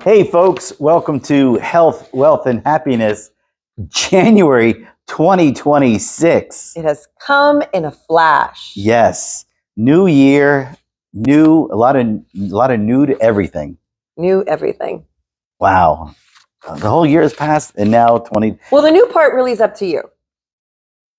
Hey folks, welcome to Health, Wealth, and Happiness, January 2026. It has come in a flash. Yes, new year, a lot of new to everything. New everything. Wow, the whole year has passed, and now 20. Well, the new part really is up to you.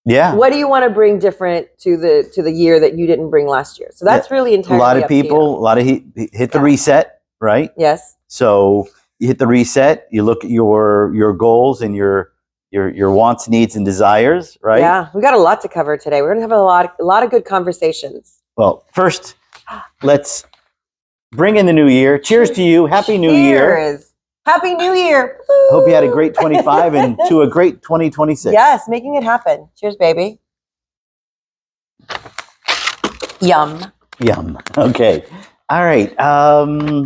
Yeah, What do you want to bring different to the year that you didn't bring last year? So that's really entirely a lot of up to people, you. a lot of hit the reset, right? Yes. So you hit the reset. You look at your goals and your wants, needs, and desires, right? Yeah, we got a lot to cover today. We're going to have a lot of good conversations. Well, first, let's bring in the new year. Cheers to you. Happy New Year. Cheers. Happy New Year. Hope you had a great 25 and to a great 2026. Yes, making it happen. Cheers, baby. Yum. Yum. Okay. All right.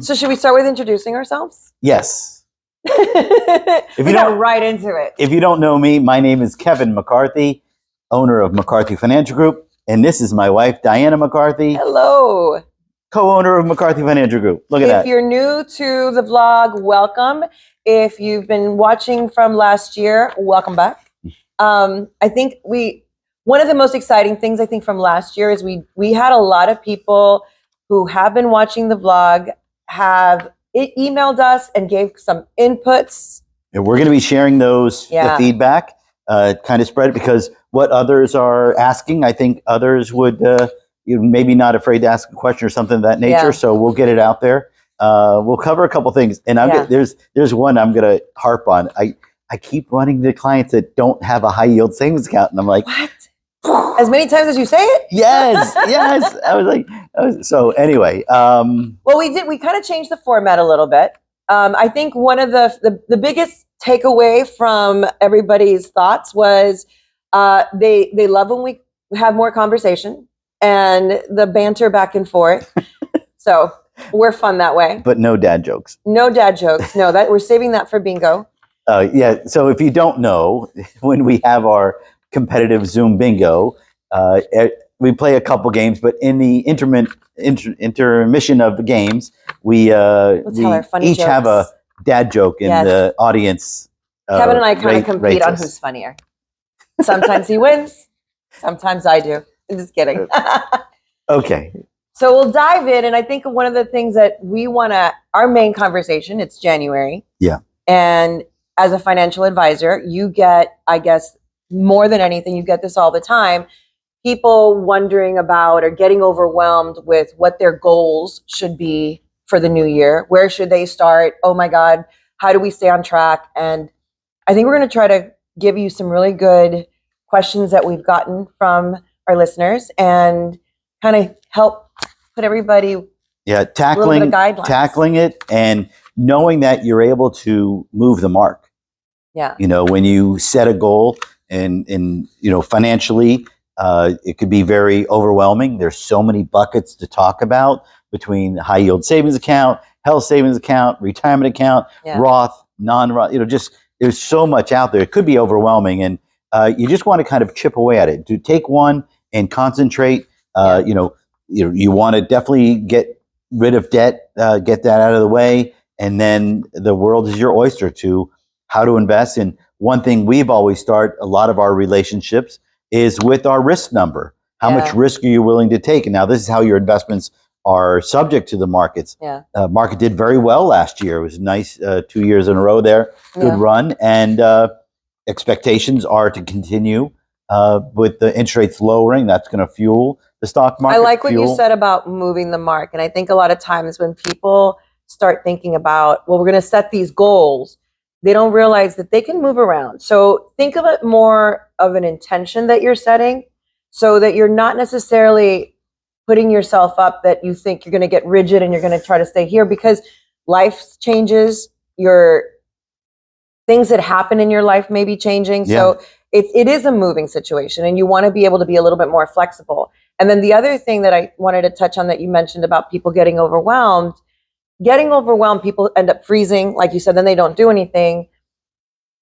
So should we start with introducing ourselves? Yes. If you got right into it. If you don't know me, my name is Kevin McCarthy, owner of McCarthy Financial Group, and this is my wife, Diana McCarthy. Hello. Co-owner of McCarthy Financial Group. Look at that. If you're new to the vlog, welcome. If you've been watching from last year, welcome back. I think one of the most exciting things I think from last year is we had a lot of people who have been watching the vlog have emailed us and gave some inputs. And we're going to be sharing those the feedback, kind of spread, because what others are asking, I think others would maybe not afraid to ask a question or something of that nature. Yeah. So we'll get it out there. We'll cover a couple things, and there's one I'm going to harp on. I keep running to clients that don't have a high yield savings account, and I'm like, what? As many times as you say it? Yes. I was like, so anyway. Well, we kind of changed the format a little bit. I think one of the biggest takeaway from everybody's thoughts was they love when we have more conversation and the banter back and forth. So we're fun that way. But no dad jokes. No dad jokes. No, we're saving that for bingo. Yeah. So if you don't know, when we have our competitive Zoom bingo, we play a couple games, but in the intermission of the games, we each have a dad joke in the audience. Kevin and I kind of compete on who's funnier. Sometimes he wins, sometimes I do. I'm just kidding. Okay. So we'll dive in, and I think one of the things that our main conversation, it's January. Yeah. And as a financial advisor, you get, I guess, more than anything, you get this all the time, people wondering about or getting overwhelmed with what their goals should be for the new year. Where should they start? Oh my God, how do we stay on track? And I think we're going to try to give you some really good questions that we've gotten from our listeners and kind of help put everybody tackling it and knowing that you're able to move the mark. Yeah. When you set a goal and financially, it could be very overwhelming. There's so many buckets to talk about between high yield savings account, health savings account, retirement account, Roth, non-Roth, just there's so much out there. It could be overwhelming, and you just want to kind of chip away at it. To take one and concentrate. You want to definitely get rid of debt, get that out of the way, and then the world is your oyster to how to invest. And one thing we've always started a lot of our relationships is with our risk number. How much risk are you willing to take? And now this is how your investments are subject to the markets. Yeah. Market did very well last year. It was nice 2 years in a row there. Good run. And expectations are to continue with the interest rates lowering. That's going to fuel the stock market. I like what you said about moving the mark. And I think a lot of times when people start thinking about, well, we're going to set these goals, they don't realize that they can move around. So think of it more of an intention that you're setting so that you're not necessarily putting yourself up that you think you're going to get rigid and you're going to try to stay here, because life changes. Your things that happen in your life may be changing. Yeah. So it is a moving situation, and you want to be able to be a little bit more flexible. And then the other thing that I wanted to touch on that you mentioned about people getting overwhelmed, people end up freezing, like you said, then they don't do anything.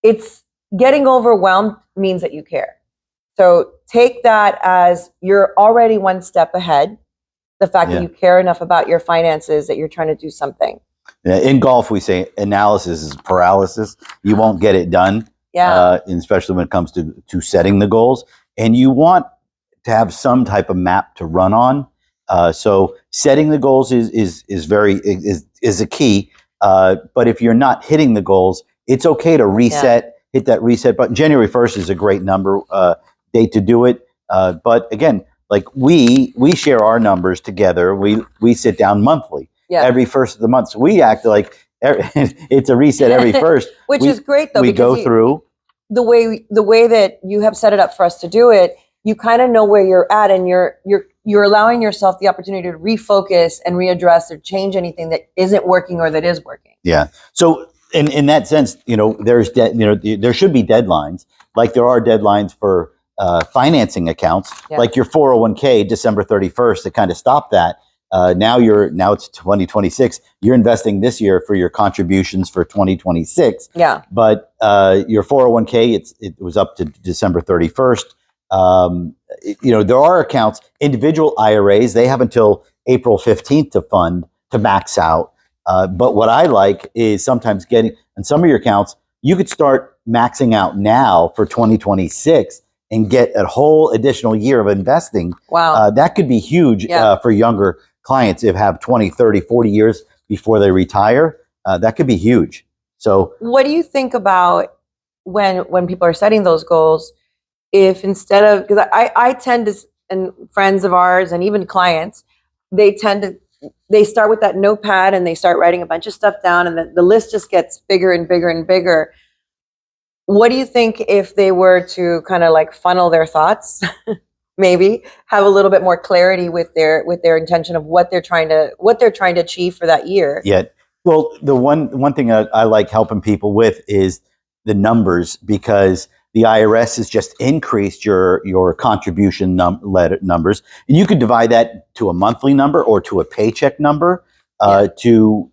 It's getting overwhelmed means that you care. So take that as you're already one step ahead. The fact that you care enough about your finances that you're trying to do something. In golf, we say analysis is paralysis. You won't get it done, Yeah. and especially when it comes to setting the goals. And you want to have some type of map to run on. So setting the goals is a key. But if you're not hitting the goals, it's okay to reset. Hit that reset button. January 1st is a great number date to do it. But again, like we share our numbers together. We sit down monthly. Yeah. Every first of the month. So we act like it's a reset every first. Which is great though, we because go through the way that you have set it up for us to do it. You kind of know where you're at, and you're allowing yourself the opportunity to refocus and readdress or change anything that isn't working or that is working. Yeah. So in that sense, there should be deadlines, like there are deadlines for financing accounts, like your 401k, December 31st, to kind of stop that. Now it's 2026. You're investing this year for your contributions for 2026. Yeah. But your 401k, it was up to December 31st. There are accounts, individual IRAs, they have until April 15th to max out. But what I like is sometimes getting, in some of your accounts, you could start maxing out now for 2026 and get a whole additional year of investing. Wow. That could be huge for younger clients if have 20, 30, 40 years before they retire. That could be huge. So what do you think about when people are setting those goals? If instead of, because I tend to, and friends of ours and even clients, they start with that notepad and they start writing a bunch of stuff down, and the list just gets bigger and bigger and bigger. What do you think if they were to kind of like funnel their thoughts, maybe have a little bit more clarity with their intention of what they're trying to achieve for that year? Yeah. Well, the one thing I like helping people with is the numbers, because the IRS has just increased your contribution numbers, and you could divide that to a monthly number or to a paycheck number to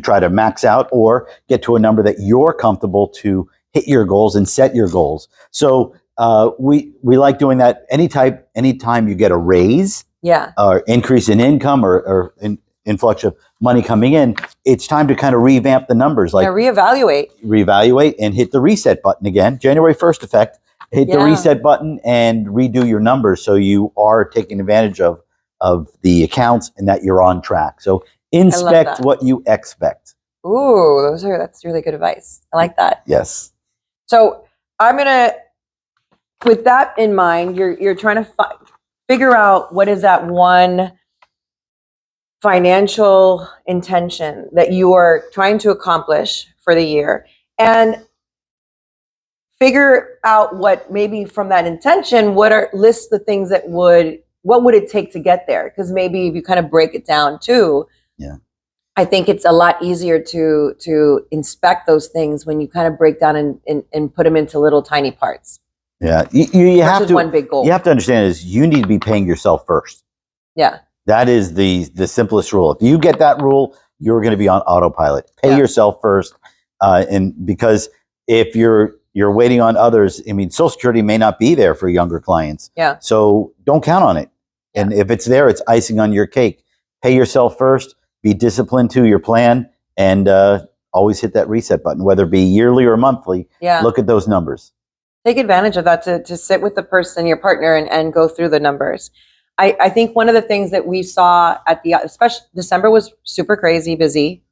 try to max out or get to a number that you're comfortable to hit your goals and set your goals. So we like doing that anytime you get a raise, or increase in income or influx of money coming in, it's time to kind of revamp the numbers, like reevaluate and hit the reset button again. January 1st effect, hit the reset button and redo your numbers so you are taking advantage of the accounts and that you're on track. So inspect what you expect. Ooh, that's really good advice. I like that. Yes. So I'm gonna, with that in mind, you're trying to figure out what is that one financial intention that you are trying to accomplish for the year, and figure out what maybe from that intention, list the things that what would it take to get there? Because maybe if you kind of break it down too, I think it's a lot easier to inspect those things when you kind of break down and put them into little tiny parts. Yeah, you have to. One big goal. You have to understand is you need to be paying yourself first. Yeah. That is the simplest rule. If you get that rule, you're going to be on autopilot. Pay yourself first, and because if you're waiting on others, I mean, Social Security may not be there for younger clients. Yeah. So don't count on it. Yeah. And if it's there, it's icing on your cake. Pay yourself first. Be disciplined to your plan, and always hit that reset button, whether it be yearly or monthly. Yeah. Look at those numbers. Take advantage of that to sit with the person, your partner, and go through the numbers. I think one of the things that we saw especially December was super crazy busy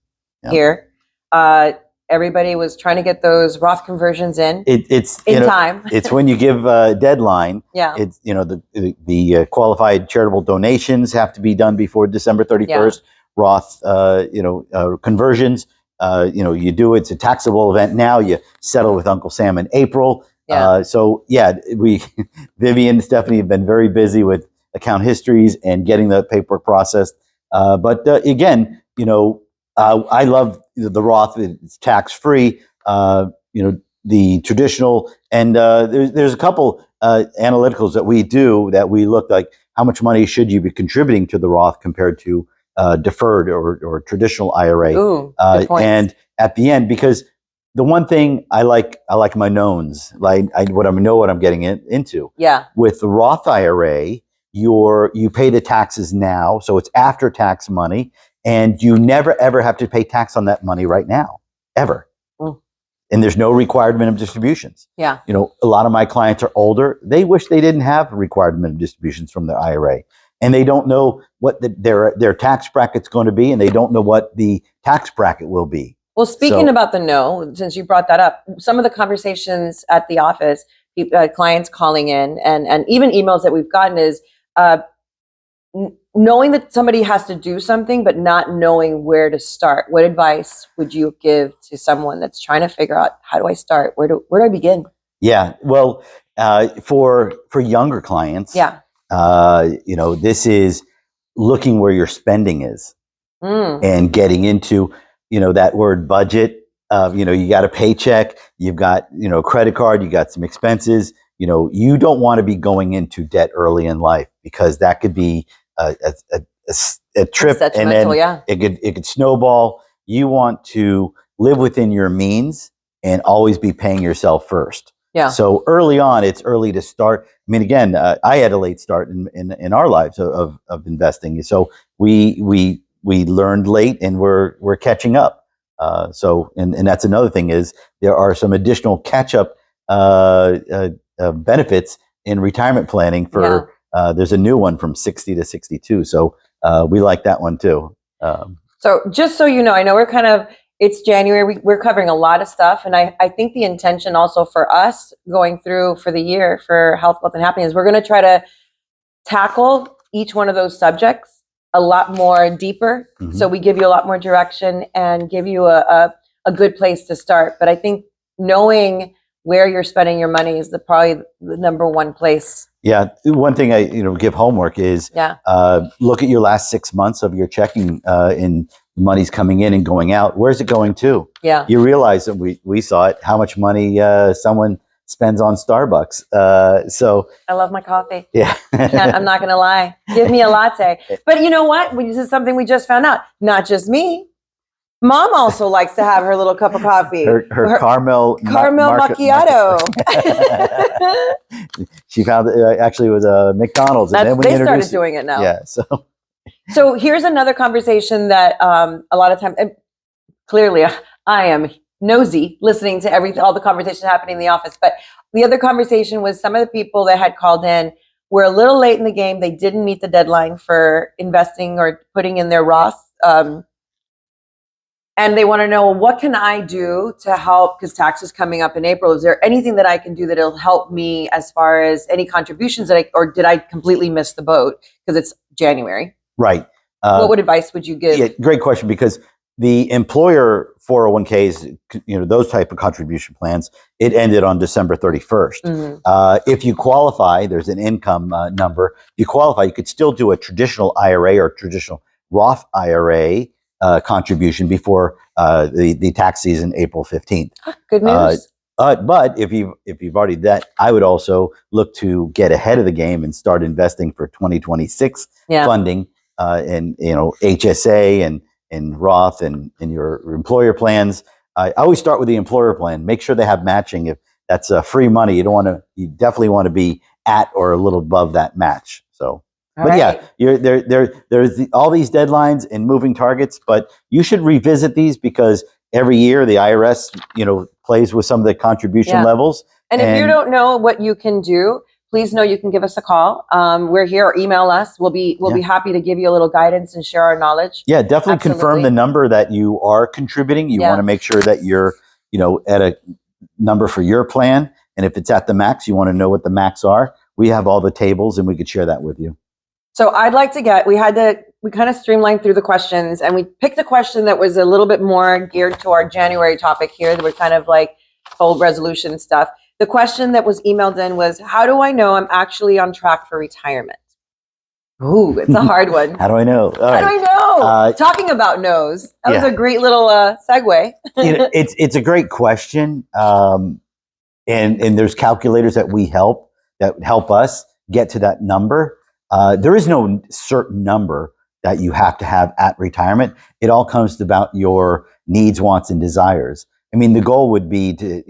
here. Everybody was trying to get those Roth conversions in. It's time. It's when you give a deadline. Yeah. It's the qualified charitable donations have to be done before December 31st. Roth conversions. You do it's a taxable event now. You settle with Uncle Sam in April. Vivian and Stephanie have been very busy with account histories and getting the paperwork processed. But again, I love the Roth. It's tax free. The traditional, and there's a couple analyticals that we do that we look like how much money should you be contributing to the Roth compared to deferred or traditional IRA. Ooh, good points. And at the end, because the one thing I like my knowns, like I know what I'm getting into. Yeah. With the Roth IRA, you pay the taxes now, so it's after tax money, and you never ever have to pay tax on that money right now, ever. And there's no required minimum distributions. Yeah. You know, a lot of my clients are older. They wish they didn't have required minimum distributions from their IRA, and they don't know what their tax bracket's going to be, and they don't know what the tax bracket will be. Well, speaking about the no, since you brought that up, some of the conversations at the office, clients calling in, and even emails that we've gotten is knowing that somebody has to do something, but not knowing where to start. What advice would you give to someone that's trying to figure out, how do I start? Where do I begin? Yeah, well, for younger clients, you know, this is looking where your spending is and getting into, you know, that word budget. You know, you got a paycheck, you've got, you know, credit card, you got some expenses. You know, you don't want to be going into debt early in life, because that could be a trip, and then it could snowball. You want to live within your means and always be paying yourself first. Yeah. So early on, it's early to start. I mean, again, I had a late start in our lives of investing. So we learned late, and we're catching up. So that's another thing, is there are some additional catch up benefits in retirement planning for. There's a new one from 60 to 62. So we like that one too. So just so you know, I know it's January. We're covering a lot of stuff. And I think the intention also for us going through for the year for health, wealth, and happiness, we're going to try to tackle each one of those subjects a lot more deeper. Mm-hmm. So we give you a lot more direction and give you a good place to start. But I think knowing where you're spending your money is probably the number one place. Yeah, one thing I give homework is look at your last 6 months of your checking, and money's coming in and going out. Where's it going to? Yeah, you realize that we saw it, how much money someone spends on Starbucks. So I love my coffee. Yeah, I'm not gonna lie. Give me a latte. But you know what? This is something we just found out. Not just me. Mom also likes to have her little cup of coffee. Her caramel macchiato. She found it actually was a McDonald's. And then they started doing it now. Yeah. So here's another conversation that a lot of times, clearly I am nosy listening to all the conversations happening in the office. But the other conversation was some of the people that had called in were a little late in the game. They didn't meet the deadline for investing or putting in their Roth. And they want to know, what can I do to help? Because tax is coming up in April. Is there anything that I can do that'll help me as far as any contributions or did I completely miss the boat because it's January? Right. What advice would you give? Yeah, great question, because the employer 401ks, those type of contribution plans, it ended on December 31st. Mm-hmm. If you qualify, there's an income number. If you qualify, you could still do a traditional IRA or traditional Roth IRA contribution before the tax season, April 15th. Good news. But if you've already done that, I would also look to get ahead of the game and start investing for 2026 funding in HSA and Roth and your employer plans. I always start with the employer plan. Make sure they have matching. If that's free money, you definitely want to be at or a little above that match. So. But yeah, there's all these deadlines and moving targets, but you should revisit these because every year the IRS, plays with some of the contribution levels. And if you don't know what you can do, please know you can give us a call. We're here, or email us. We'll be happy to give you a little guidance and share our knowledge. Yeah, definitely confirm the number that you are contributing. You want to make sure that you're, at a number for your plan. And if it's at the max, you want to know what the max are. We have all the tables and we could share that with you. So I'd like to we kind of streamlined through the questions, and we picked a question that was a little bit more geared to our January topic here, that we're kind of like whole resolution stuff. The question that was emailed in was, how do I know I'm actually on track for retirement? Ooh, it's a hard one. How do I know? How do I know? Talking about no's. That was a great little segue. It's a great question. And there's calculators that help us get to that number. There is no certain number that you have to have at retirement. It all comes about your needs, wants, and desires. I mean, the goal would be to,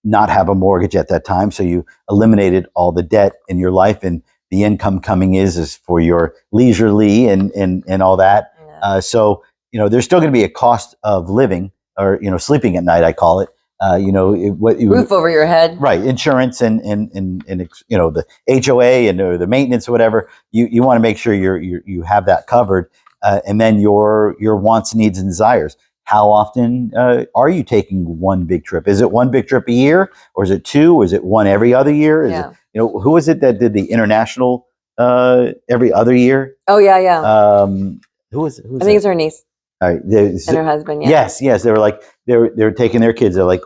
not have a mortgage at that time. So you eliminated all the debt in your life, and the income coming is for your leisurely and all that. Yeah. So, there's still going to be a cost of living or, sleeping at night, I call it. What you Roof over your head. right, insurance and the HOA and or the maintenance or whatever. You want to make sure you have that covered, and then your wants, needs, and desires. How often are you taking one big trip? Is it one big trip a year, or is it two? Or is it one every other year? Is it, who was it that did the international every other year? Oh yeah. Who was? I think it's her niece. All right, and her husband. Yeah. Yes. They were like they were taking their kids. They're like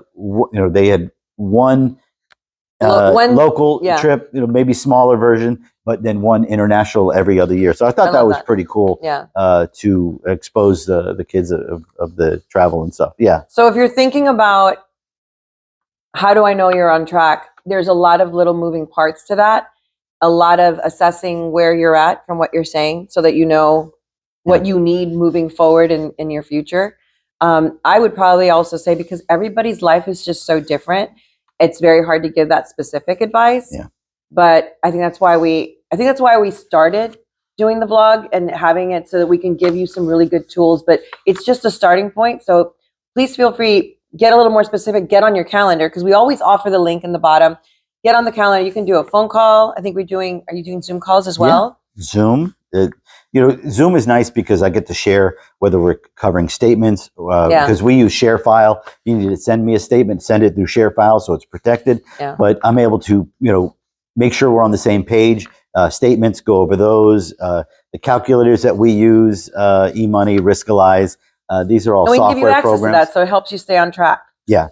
they had one local trip, maybe smaller version, but then one international every other year. So I thought that was pretty cool. Yeah. To expose the kids of the travel and stuff. Yeah. So if you're thinking about how do I know you're on track, there's a lot of little moving parts to that. A lot of assessing where you're at from what you're saying, so that you know what you need moving forward in your future. I would probably also say, because everybody's life is just so different, it's very hard to give that specific advice. Yeah. But I think that's why we started doing the vlog and having it, so that we can give you some really good tools. But it's just a starting point. So please feel free, get a little more specific, get on your calendar, because we always offer the link in the bottom. Get on the calendar. You can do a phone call. I think are you doing Zoom calls as well? Yeah. Zoom. Zoom is nice because I get to share whether we're covering statements, because we use share file. You need to send me a statement, send it through share file, so it's protected. Yeah. But I'm able to, make sure we're on the same page. Statements, go over those. The calculators that we use, eMoney, Riskalyze, these are all software give you access programs. to that, so it helps you stay on track. Yeah.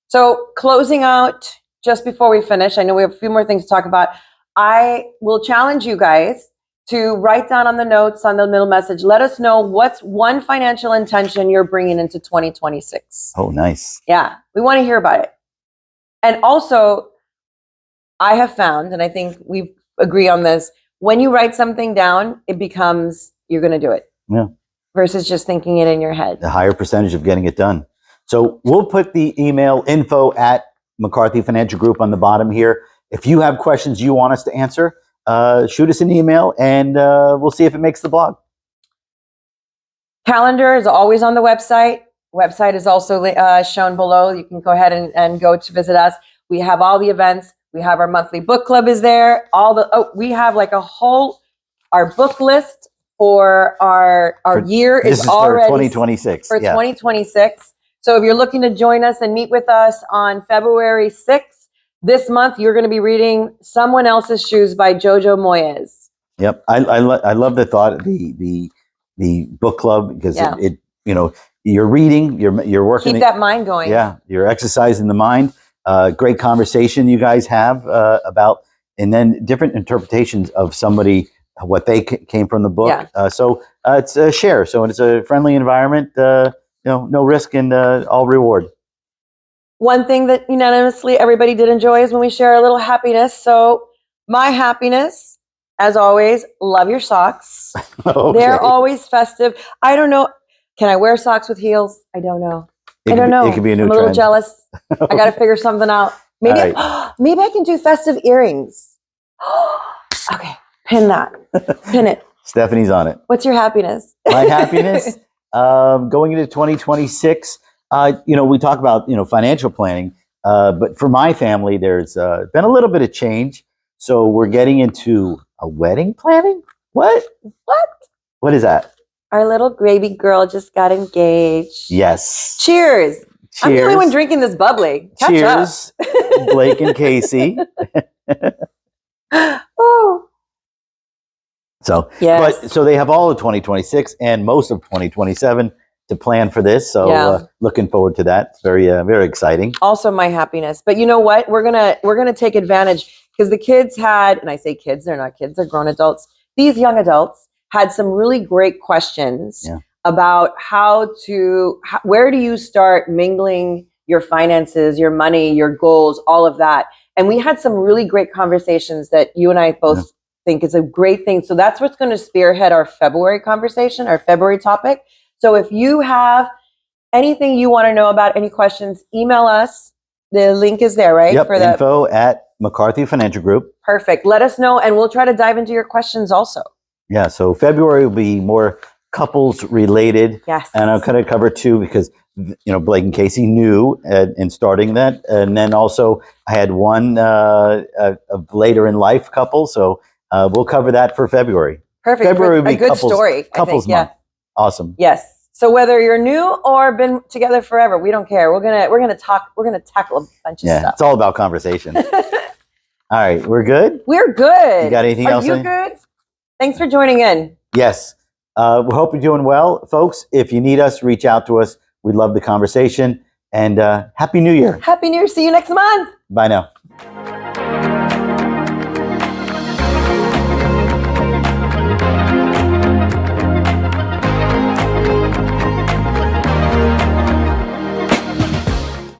So closing out, just before we finish, I know we have a few more things to talk about. I will challenge you guys to write down on the notes on the middle message. Let us know what's one financial intention you're bringing into 2026. Oh, nice. Yeah, we want to hear about it. And also, I have found, and I think we agree on this, when you write something down, it becomes, you're going to do it. Yeah. Versus just thinking it in your head. A higher percentage of getting it done. So we'll put the email info@McCarthy Financial Group on the bottom here. If you have questions you want us to answer, shoot us an email, and we'll see if it makes the blog. Calendar is always on the website. Website is also shown below. You can go ahead and go to visit us. We have all the events. We have our monthly book club is there. We have like our book list for our year is already for 2026. For 2026. So if you're looking to join us and meet with us on February 6th, this month, you're going to be reading Someone Else's Shoes by Jojo Moyes. Yep. I love the thought of the book club, because it you're reading, you're working. Keep that mind going. Yeah. You're exercising the mind. Great conversation you guys have about, and then different interpretations of somebody, what they came from the book. Yeah. So it's a share. So it's a friendly environment, no risk and all reward. One thing that unanimously everybody did enjoy is when we share a little happiness. So my happiness, as always, love your socks. Okay. They're always festive. I don't know. Can I wear socks with heels? I don't know. I don't know. It could be a new I'm trend. a little jealous. I got to figure something out. Maybe, maybe I can do festive earrings. Okay. Pin that. Pin it. Stephanie's on it. What's your happiness? My happiness, going into 2026, we talk about, financial planning, but for my family, there's been a little bit of change. So we're getting into a wedding planning. What? What is that? Our little baby girl just got engaged. Yes. Cheers. I'm the only one drinking this bubbly. Catch up. Blake and Casey. Oh. So, yes. So they have all of 2026 and most of 2027 to plan for this. So looking forward to that. It's very, very exciting. Also my happiness. But you know what? We're going to take advantage, because the kids had, and I say kids, they're not kids, they're grown adults. These young adults had some really great questions about where do you start mingling your finances, your money, your goals, all of that. And we had some really great conversations that you and I both think is a great thing. So that's what's going to spearhead our February conversation, our February topic. So if you have anything you want to know about, any questions, email us. The link is there, right? Yep, info@McCarthy Financial Group. Perfect. Let us know, and we'll try to dive into your questions also. Yeah, so February will be more couples related. Yes. And I'll kind of cover two because, Blake and Casey knew in starting that. And then also I had one a later in life couple. So we'll cover that for February. Perfect. February would A be good story. Couples I think, month. Yeah. Awesome. Yes. So whether you're new or been together forever, we don't care. We're gonna tackle a bunch of stuff. It's all about conversation. All right, we're good? We're good. You got anything else? Are you good? Thanks for joining in. Yes. We hope you're doing well. Folks, if you need us, reach out to us. We'd love the conversation. And Happy New Year. Happy New Year. See you next month. Bye now.